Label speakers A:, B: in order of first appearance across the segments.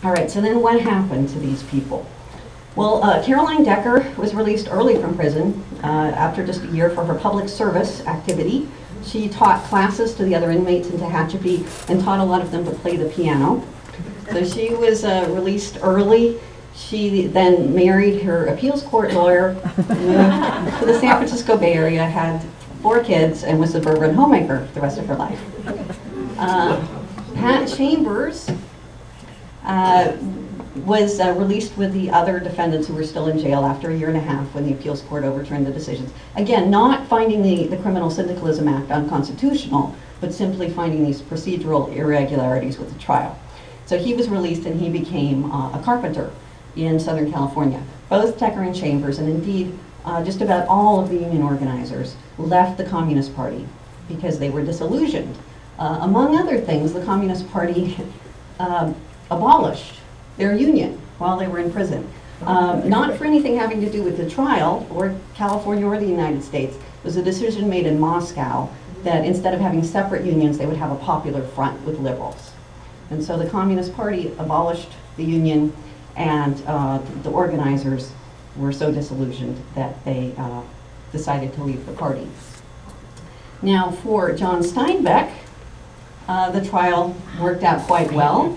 A: All right, so then what happened to these people? Well, Caroline Decker was released early from prison after just a year for her public service activity. She taught classes to the other inmates in Tehachapi and taught a lot of them to play the piano. So she was released early. She then married her appeals court lawyer, moved to the San Francisco Bay Area, had 4 kids, and was a suburban homemaker the rest of her life. Pat Chambers was released with the other defendants who were still in jail after a year and a half when the appeals court overturned the decisions. Again, not finding the Criminal Syndicalism Act unconstitutional, but simply finding these procedural irregularities with the trial. So he was released and he became a carpenter in Southern California. Both Decker and Chambers, and indeed just about all of the union organizers, left the Communist Party because they were disillusioned. Among other things, the Communist Party abolished their union while they were in prison. Not for anything having to do with the trial, or California or the United States. It was a decision made in Moscow that instead of having separate unions, they would have a popular front with liberals. And so the Communist Party abolished the union, and the organizers were so disillusioned that they decided to leave the party. Now for John Steinbeck, the trial worked out quite well.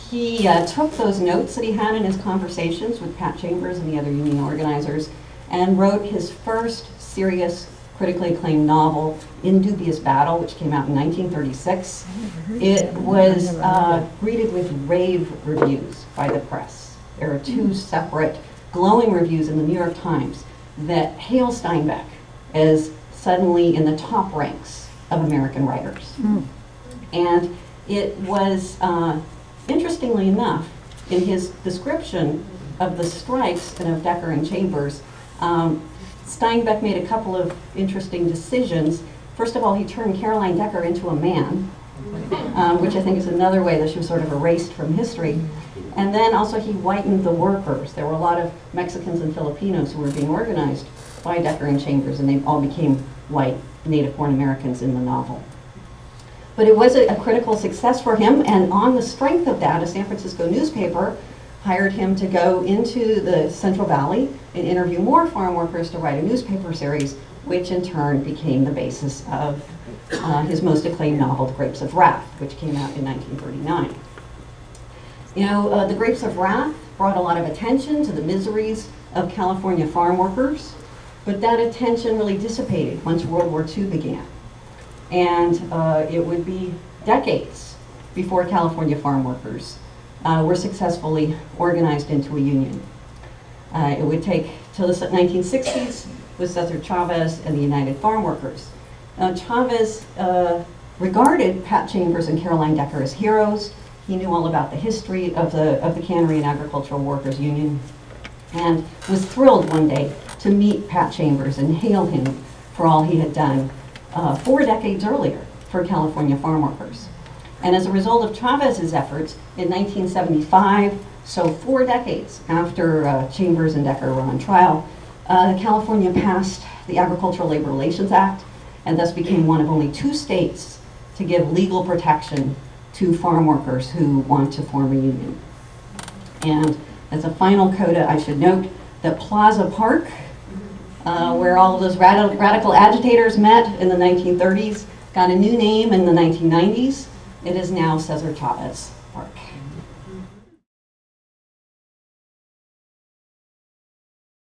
A: He took those notes that he had in his conversations with Pat Chambers and the other union organizers and wrote his first serious, critically acclaimed novel, In Dubious Battle, which came out in 1936. It was greeted with rave reviews by the press. There are 2 separate glowing reviews in the New York Times that hail Steinbeck as suddenly in the top ranks of American writers. And it was, interestingly enough, in his description of the strikes and of Decker and Chambers, Steinbeck made a couple of interesting decisions. First of all, he turned Caroline Decker into a man, which I think is another way that she was sort of erased from history. And then also he whitened the workers. There were a lot of Mexicans and Filipinos who were being organized by Decker and Chambers, and they all became white native-born Americans in the novel. But it was a critical success for him, and on the strength of that, a San Francisco newspaper hired him to go into the Central Valley and interview more farm workers to write a newspaper series, which in turn became the basis of his most acclaimed novel, The Grapes of Wrath, which came out in 1939. You know, The Grapes of Wrath brought a lot of attention to the miseries of California farm workers, but that attention really dissipated once World War II began. And it would be decades before California farm workers were successfully organized into a union. It would take till the 1960s with Cesar Chavez and the United Farm Workers. Chavez regarded Pat Chambers and Caroline Decker as heroes. He knew all about the history of the Cannery and Agricultural Workers Union, and was thrilled one day to meet Pat Chambers and hail him for all he had done 4 decades earlier for California farm workers. And as a result of Chavez's efforts, in 1975, so 4 decades after Chambers and Decker were on trial, California passed the Agricultural Labor Relations Act, and thus became one of only 2 states to give legal protection to farm workers who want to form a union. And as a final coda, I should note that Plaza Park, where all of those radical agitators met in the 1930s, got a new name in the 1990s. It is now Cesar Chavez.